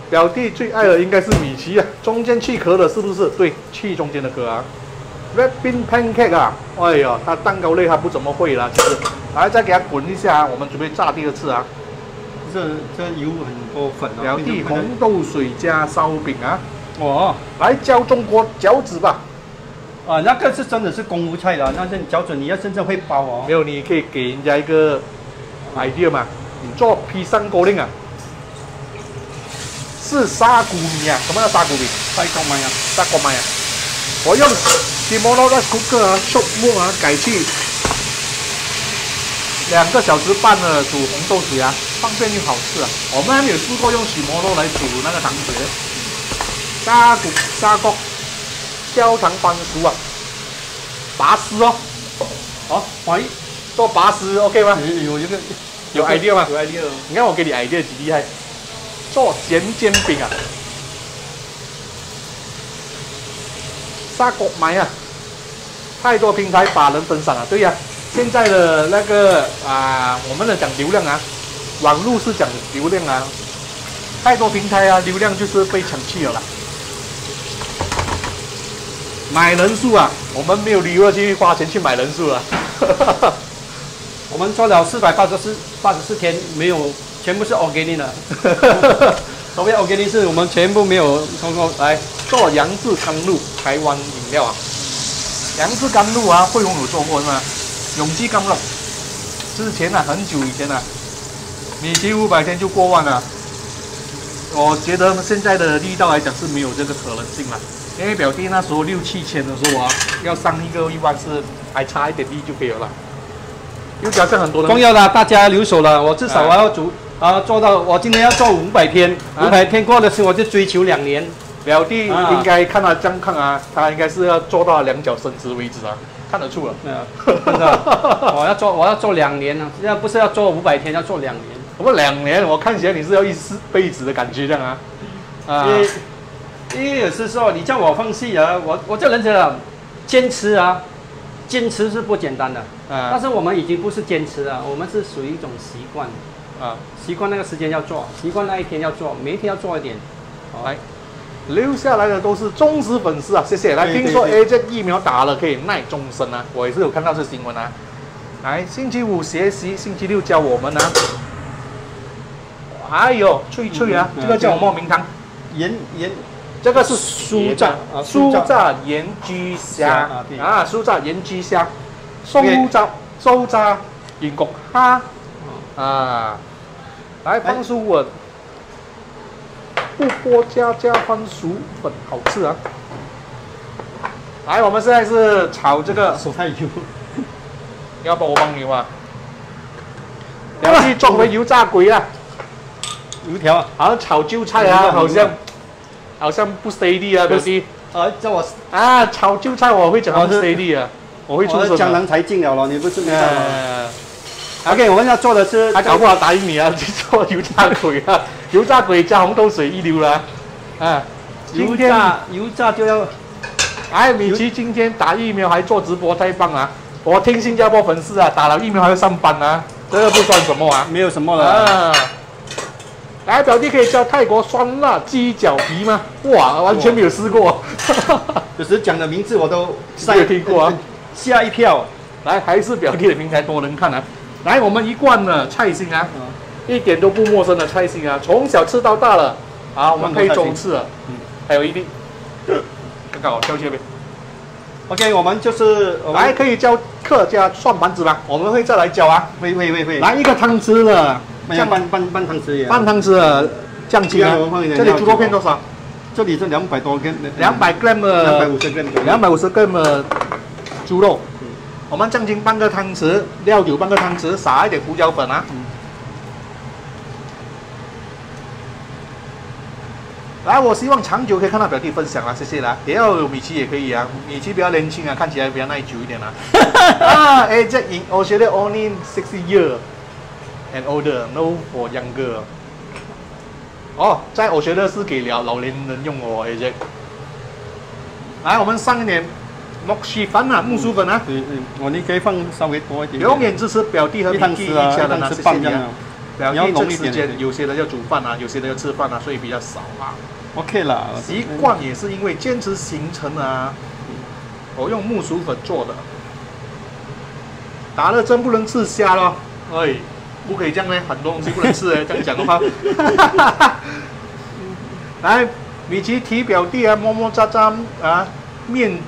表弟最爱的应该是米奇啊，中间去壳的是不是？对，去中间的壳啊。Red bean pancake 啊，哎呀，它蛋糕类它不怎么会啦，其实。来，再给它滚一下，我们准备炸第2次啊。这油很多粉啊。表弟红豆水加烧饼啊。哦，来教中国饺子吧。那个是真的是功夫菜了，那饺子你要真正会包哦。没有，你可以给人家一个 idea 嘛。你做披萨锅令啊，是沙谷米啊？什么叫沙谷米？沙谷米啊，沙谷米啊。我用Shimono rice cooker啊，shop 木啊改去2个小时半的煮红豆水啊，方便又好吃啊。我们还没有试过用Shimono来煮那个糖水。砂锅焦糖番薯啊，拔丝哦。做拔丝 OK 吗？有 idea 吗？有 idea。你看我给你 idea 几厉害，做咸煎饼啊，砂锅米啊，太多平台把人分散了。对呀，现在的那个我们的讲流量啊，网络是讲流量啊，太多平台啊，流量就是被抢去了啦。买人数啊，我们没有理由去花钱去买人数啊。我们做了484天，没有，全部是 organic 的。所谓 organic 是我们全部没有通过来做杨枝甘露台湾饮料啊。杨枝甘露啊，汇丰有做过是吗？永基甘露，之前啊，很久以前啊，米奇500天就过万了。我觉得现在的力道来讲是没有这个可能性了，因为表弟那时候6、7千的时候啊，要上一个1万是还差一点力就可以了。又加上很多人，重要的大家留守了，我至少我要做到，我今天要做500天，500天过的时候我就追求2年。表弟应该看他这样看啊，他应该是要做到2脚伸直为止啊，看得出了。真的，我要做2年啊，要不是要做500天，要做2年。我2年，我看起来你是要一辈子的感觉这样啊。因为有时说你叫我放弃啊，我这人觉得坚持啊，坚持是不简单的。但是我们已经不是坚持了，我们是属于一种习惯。习惯那个时间要做，习惯那一天要做，每一天要做一点。来，留下来的都是忠实粉丝啊，谢谢。来，听说 AZ 疫苗打了可以耐终身啊，我也是有看到这新闻啊。来，星期5学习，星期6教我们啊。还有脆脆啊，这个叫什么名堂？这个是酥炸盐焗虾啊，酥炸盐焗虾，酥炸盐焗蝦啊，来番薯粉，不波加番薯粉，好吃啊！来，我们现在是炒这个手太油，要不我帮你吗？表弟作为油炸鬼啊！油条啊，好像炒韭菜啊，好像不 steady 啊，表弟。叫我啊，炒韭菜我会讲不 steady 啊，我会出声。江南才进了咯，你不是没看吗？OK， 我们要做的是，他搞不好答应你啊，去做油炸鬼啊，油炸鬼加红豆水一流啦。油炸就要。哎，米奇今天打疫苗还做直播，太棒了！我听新加坡粉丝啊，打了疫苗还要上班啊，这个不算什么啊，没有什么了。来，表弟可以教泰国酸辣鸡脚皮吗？哇，完全没有试过。有时讲的名字我都没有听过啊，吓一跳。来，还是表弟的平台多人看啊。来，我们一贯的菜心啊，一点都不陌生的菜心啊，从小吃到大了啊，我们可以中吃了。还有一粒，刚刚好挑这边。OK， 我们就是来，可以教客家涮盘子吗？我们会再来教啊。会。来一个汤匙的。像半汤匙半汤匙的酱青啊，这里猪肉片多少？这里是200多克，200 gram 的250 gram 的猪肉。我们酱青半个汤匙，料酒半个汤匙，撒一点胡椒粉啊。来，我希望长久可以看到表弟分享啊，谢谢啦。也要有米奇也可以啊，米奇比较年轻啊，看起来比较耐久一点啊。AZ in Australia only 60 years and older, no for younger. 哦，在我学的是给老年人用哦 ，AZ。来，我们上一点木薯粉啊，木薯粉啊。你可以放稍微多一点。永远支持表弟和米奇一家人啊，谢谢你啊。表弟这时间有些人要煮饭啊，有些人要吃饭啊，所以比较少啊。OK 啦，习惯也是因为坚持行程啊。我用木薯粉做的，打了针不能吃虾咯，哎，不可以这样呢，很多东西不能吃哎，这样讲的话。来，米奇提表弟啊，么么喳喳啊，面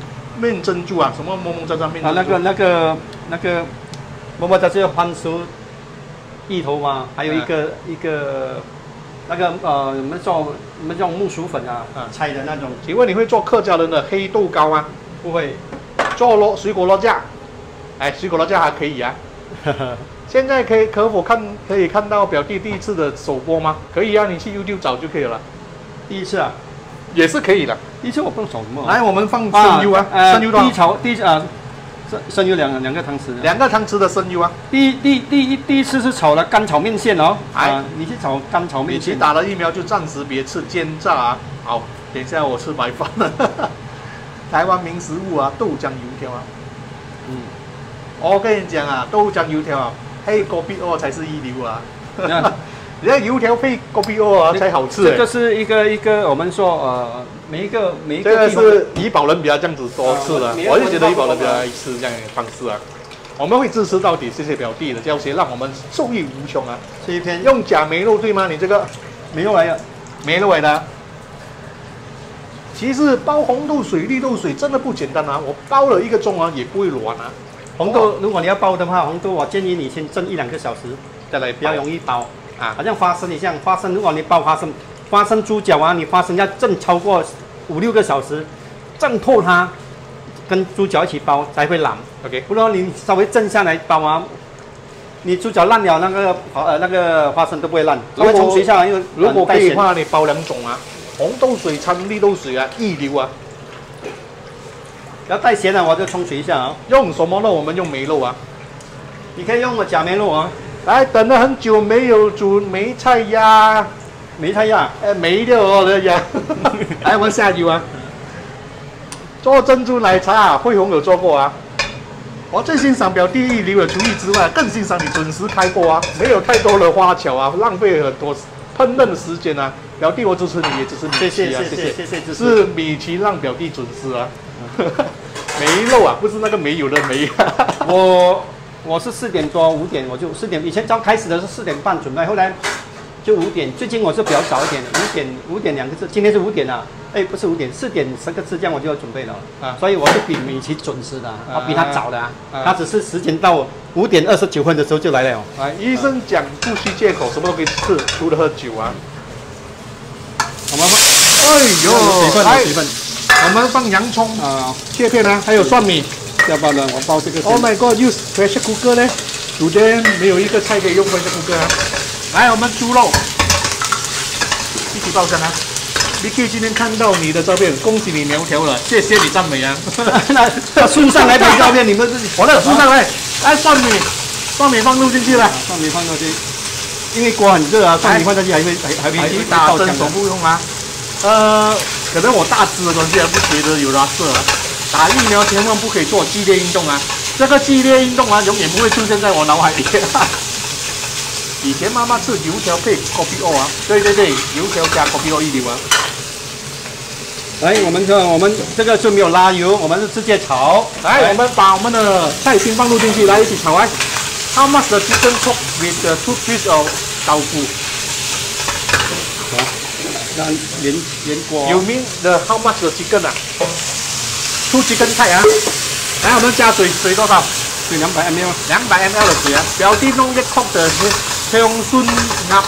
珍珠啊，什么么么喳喳面珍珠？啊，那个么么喳喳番薯芋头嘛，还有一个那个我们用木薯粉啊，拆的那种。请问你会做客家人的黑豆糕吗？不会。做水果落架，哎，水果落架还可以啊。现在可以看到表弟第一次的首播吗？可以啊，你去 YouTube 找就可以了。第一次啊，也是可以的。第一次我放什么？来，我们放生油啊，生油多。生油两个汤匙，2个汤匙的生油啊。第一次是炒了干炒面线哦。你去炒干炒面线。你打了疫苗就暂时别吃煎炸啊。好，等一下我吃白饭了。台湾名食物啊，豆浆油条啊。我跟你讲啊，豆浆油条啊，配锅比鹅才是一流啊。人家油条配锅比鹅啊才好吃。这个是一个我们说每一个这个是怡保人比较这样子多吃的，我就觉得怡保人比较爱吃这样的方式啊。我们会支持到底，谢谢表弟的教学，让我们受益无穷啊。这一篇用假梅肉对吗？你这个梅肉来了，没了味的。其实煲红豆水、绿豆水真的不简单啊！我煲了1个钟啊，也不会软啊。红豆如果你要煲的话，红豆我建议你先蒸1-2个小时，再来比较容易煲啊。好像花生一样，花生如果你煲花生猪脚啊，你花生要蒸超过5-6个小时，蒸透它，跟猪脚一起煲才会烂。OK， 不然你稍微蒸下来煲啊，你猪脚烂了，那个花生都不会烂。我们冲水下来，因为如果可以的话，你煲2种啊。红豆水掺绿豆水啊，一流啊！要带咸的，我就冲水一下啊。用什么肉？我们用梅肉啊。你可以用假梅肉啊。来，等了很久没有煮梅菜鸭，梅菜鸭，没掉我的鸭。来，我们下油啊。做珍珠奶茶，慧红有做过啊。我最欣赏表弟一流的厨艺之外，更欣赏你准时开锅啊，没有太多的花巧啊，浪费很多烹饪的时间啊。表弟，我支持你，也支持米奇啊，谢谢。是米奇让表弟准时啊。梅肉啊，不是那个没有的梅。我是4点多5点我就4点，以前刚开始的是4点半准备，后来就5点。最近我是比较早一点，5点2个字，今天是5点啊，不是5点，4点10个字这样我就要准备了啊，所以我是比米奇准时的，我比他早的啊，他只是时间到5点29分的时候就来了。医生讲不需借口，什么都可以吃，除了喝酒啊。我们水分，我们放洋葱啊，切片啊，还有蒜米。要不然我包这个。Oh my god, use pressure cooker 呢？主间没有一个菜可以用 pressure cooker 啊。来，我们猪肉一起爆香啊 ！Vicky 今天看到你的照片，恭喜你苗条了，谢谢你赞美啊。那送上来拍照片，你们我那送上来，来蒜米放入进去了，蒜米放进去。因为锅很热啊，蒜米放下去还会打针手不用啊。可能我大只的关系，不觉得有拉色啊。打疫苗千万不可以做激烈运动啊！这个激烈运动啊，永远不会出现在我脑海里。以前妈妈吃油条配 coffee o 啊，对，油条加 coffee o 一流啊。来，我们这个就没有拉油，我们是直接炒。来，我们把我们的菜心放入进去，来一起炒啊。How much the chicken cook with the 2 pieces of 豆腐？让连锅。You mean the how much the chicken 啊？2 chicken 菜啊。来，我们加水多少？水200 ml。200 ml 的水啊。表弟弄1 cup 的香蒜鴨是嗎？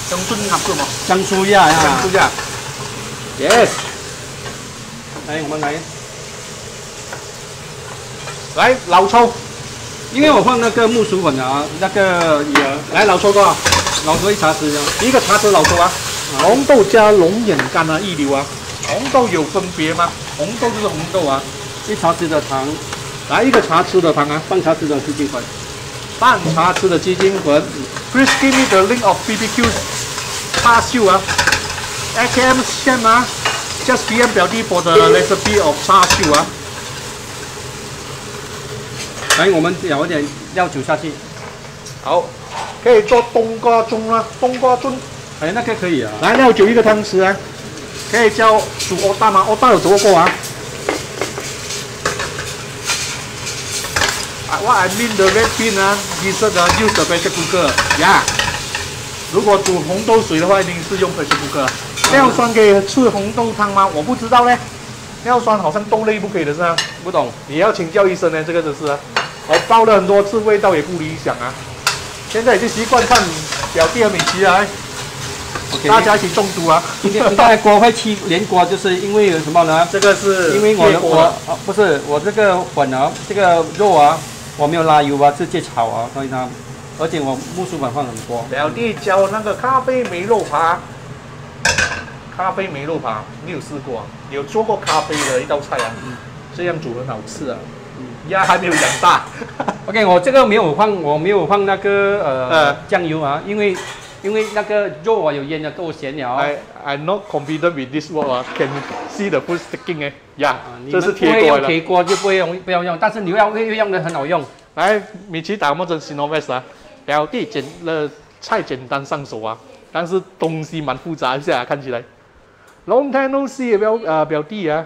香酥鴨啊。香酥鴨。Yes。來，我們來老抽。因為我放那個木薯粉啊，那個來老抽多少？老抽1茶匙，1個茶匙老抽啊。紅豆加龍眼乾啊，一流啊。紅豆有分別嗎？紅豆就是紅豆啊。1茶匙的糖，來1個茶匙的糖啊，半茶匙的雞精粉，半茶匙的雞精粉。Please give me the link of BBQ 叉燒啊。AKM 線啊 ，just PM 表弟 for the recipe of 叉燒啊。來，我們舀一點料酒下去。好，可以做冬瓜盅啦，冬瓜盅。哎，那個可以啊。來料酒1個湯匙啊，可以教煮歐蛋嗎？歐蛋有做過啊。What I mean the red bean 啊 ，dessert 啊 ，use the pressure cooker。Yeah。如果煮紅豆水的話，一定是用 pressure cooker。尿酸可以吃紅豆湯嗎？我不知道呢。尿酸好像豆類不可以的是啊。不懂，你要請教醫生呢，這個真是啊。我煲了很多次，味道也不理想啊。現在已經習慣看表弟和米奇啊。大家一起中毒啊！今天大概锅会连锅，就是因为有什么呢？这个是因为不是我这个粉啊，这个肉啊，我没有拉油啊，直接炒啊，所以它，而且我木薯粉放很多。表弟教那个咖啡梅肉扒，咖啡梅肉扒你有试过？有做过咖啡的一道菜啊？这样煮很好吃啊。鸭还没有养大。OK， 我这个没有放那个酱油啊，因为那个肉啊有腌的够咸了。I'm not confident with this word 啊 ，can see the food sticking 哎呀，这是铁锅了。铁锅就不要用，但是你会用的很好用。来，米奇打么真 Synovest 啊，表弟菜简单上手啊，但是东西蛮复杂一下，看起来。Long time no see 表弟啊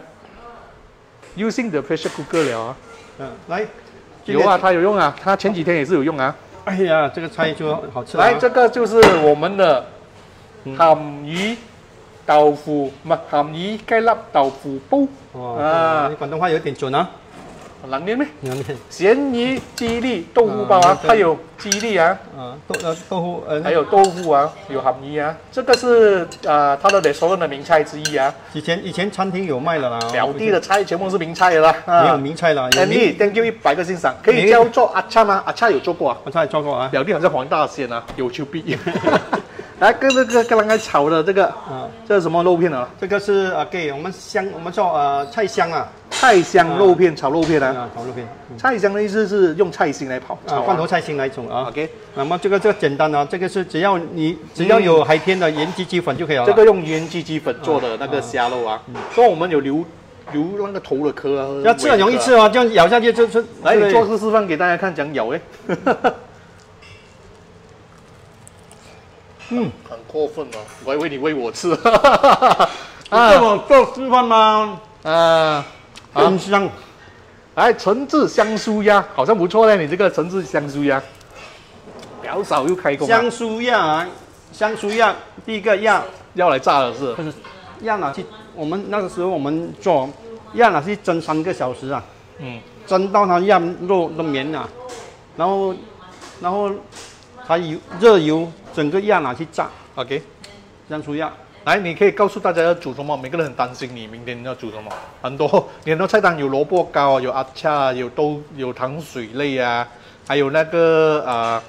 ，using the pressure cooker 了啊。来，有啊，他有用啊，他前几天也是有用啊。哎呀，这个菜就好吃。来，这个就是我们的ham鱼豆腐麥鹹魚雞粒豆腐煲。哦，啊，你廣東話有點準啊。冷面咩？冷面。鹹魚雞粒豆腐包啊，還有雞粒啊，豆腐，還有豆腐啊，有鹹魚啊，這個是它的 restaurant 的名菜之一啊。以前餐廳有賣的啦。表弟的菜全部是名菜的啦。沒有名菜啦。Andy thank you 100個欣賞，可以叫做阿叉嗎？阿叉有做過啊？阿叉也做過啊。表弟好像黃大仙啊，有求必應。來，跟這個剛才炒的這個，這是什麼肉片啊？這個是給我們做菜香啊。菜香肉片，炒肉片啊。炒肉片。菜香的意思是用菜心來炒。罐頭菜心來煮啊。OK。那麼這個簡單啊，這個是只要有海鮮的鹽雞雞粉就可以了。這個用鹽雞雞粉做的那個蝦肉啊，所以我們有留那個頭的殼啊。要吃很容易吃啊，這樣咬下去就。來，你做個示範給大家看，講咬誒。很過分哦！我還以為你餵我吃。你給我做示範嗎？真香！來，橙汁香酥鴨好像不錯嘞，你這個橙汁香酥鴨，表嫂又開工。香酥鴨，第一個鴨要來炸了是？不是，鴨拿去，我們那個時候我們做鴨拿去蒸3個小時啊。蒸到它鴨肉都綿啊，然後它熱油。整個鴨拿去炸 ，OK，香酥鴨。來，你可以告訴大家要煮什麼？每個人很擔心你明天要煮什麼，很多菜單有蘿蔔糕，有阿叉，有糖水類啊，還有那個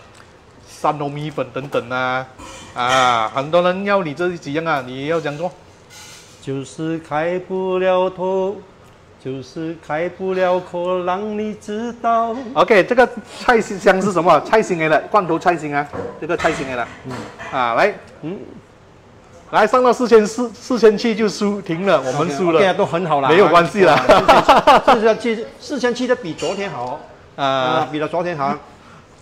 山糯米粉等等啊，很多人要你這幾樣啊，你要講做？就是開不了頭，就是開不了口，讓你知道。OK， 這個菜心是什麼？菜心來的，罐頭菜心啊，這個菜心來的。來上到4000就輸停了，我們輸了。現在都很好了，沒有關係了。4000的比昨天好比了昨天好。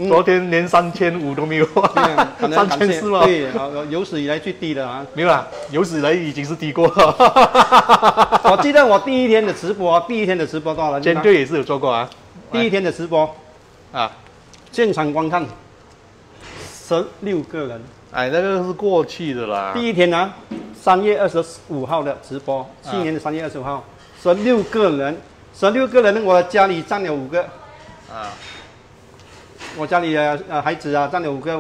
昨天連3500都沒有，3400嗎？對，有史以來最低的啊。沒有啦，有史以來已經是低過了。我記得我第一天的直播多少人？尖隊也是有做過啊。第一天的直播現場觀看16個人。哎，那個是過去的啦。第一天啊，3月25號的直播，去年的3月25號，16個人，16個人，我家裡站了5個。我家裡的孩子啊，站了5個，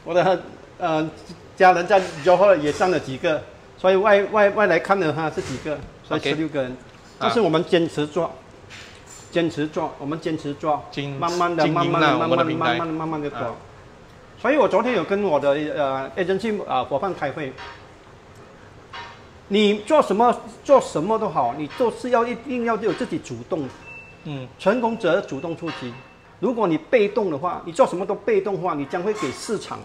我的家人在Johor也站了幾個，所以外來看的哈是幾個，所以16個人。但是我們堅持做，我們堅持做，慢慢的做。所以我昨天有跟我的agency 伙伴開會，你做什麼都好，你都是一定要有自己主動。成功者主動出擊。如果你被動的話，你做什麼都被動的話，你將會給市場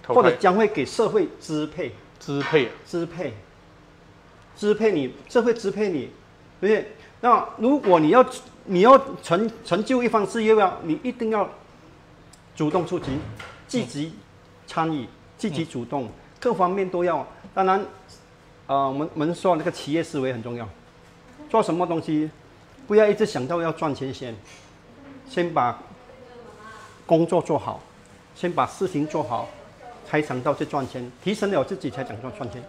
或者將會給社會支配你，社會支配你，對不對？那如果你要成就一番事業，你一定要主動出擊，積極參與，積極主動，各方面都要。當然，我們說那個企業思維很重要，做什麼東西。不要一直想到要賺錢先把工作做好，先把事情做好，才想到去賺錢。提升了自己才想到賺錢。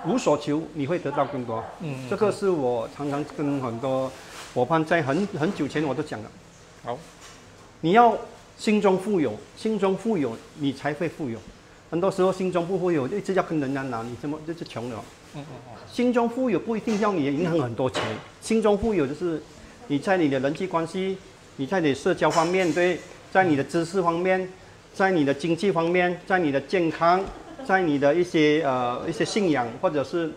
無所求，你會得到更多。這個是我常常跟很多夥伴在很久前我都講的。好，你要心中富有，你才會富有。很多時候心中不富有，一直要跟人家拿，你怎麼就是窮了？心中富有不一定要你銀行很多錢，心中富有就是你在你的人際關係，你在你的社交方面，對，在你的知識方面，在你的經濟方面，在你的健康，在你的一些信仰或者是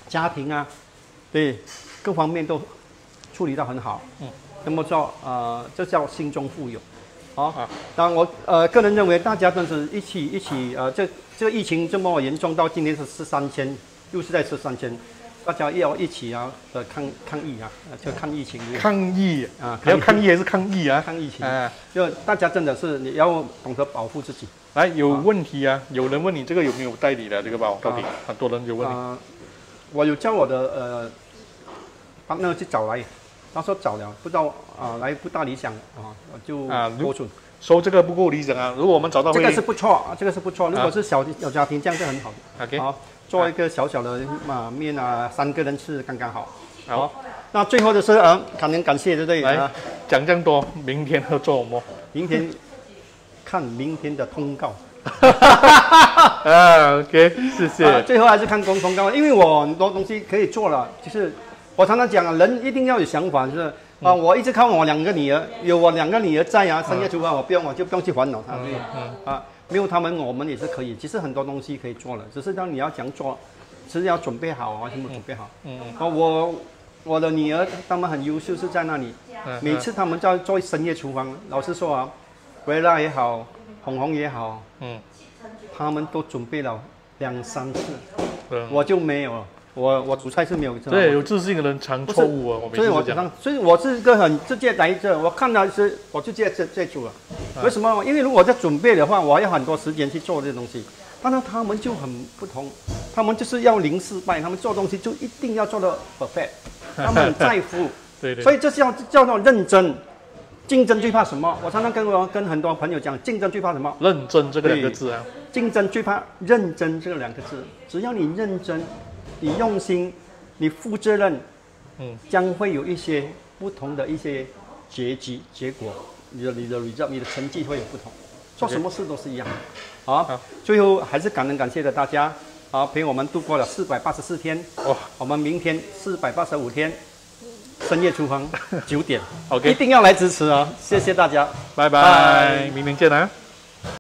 家庭啊，對，各方面都處理得很好。那麼這叫心中富有。當然我個人認為大家真是一起這個疫情這麼嚴重，到今天是13,000。又是在13,000，大家要一起抗疫就抗疫情。抗疫你要抗疫還是抗疫啊？抗疫情就大家真的是你要懂得保護自己。來，有問題啊？有人問你這個有沒有代理的這個包？到底很多人有問你。我有叫我的partner去找來，他說找了，不知道來不大理想就播出。收这个不够理想啊。如果我们找到这个是不错，这个是不错。如果是小家庭，这样是很好的。 OK， 好，做一个小小的面啊，3个人吃刚刚好。好，那最后的是感谢，对不对？来讲这样多，明天要做什么？明天看明天的通告。OK， 谢谢。最后还是看通告，因为我很多东西可以做了，就是我常常讲，人一定要有想法，就是我一直靠我2个女儿，有我2个女儿在啊，深夜厨房我就不用去烦恼他们没有他们我们也是可以。其实很多东西可以做了，只是当你要讲做，只是要准备好啊，全部准备好。我的女儿她们很优秀，是在那里，每次他们在做深夜厨房，老实说啊，维拉也好，红也好，他们都准备了2、3次，我就没有了。我煮菜是没有，对，有自信的人常错误啊。所以我是一个很直接来这，我看到是我就直接煮了。为什么？因为如果在准备的话，我要很多时间去做这些东西。但是他们就很不同，他们就是要零失败，他们做东西就一定要做到 perfect， 他们很在乎。对，所以这是要叫做认真。竞争最怕什么？我常常跟很多朋友讲，竞争最怕什么？认真这个2个字啊。竞争最怕认真这个2个字。只要你认真，你用心，你负责任，将会有一些不同的一些结果，你的 result， 你的成绩会有不同。做什么事都是一样。好，最后还是感谢大家陪我们度过了484天。我们明天485天。深夜厨房9点， OK， 一定要来支持啊！谢谢大家，拜拜，明天见啊！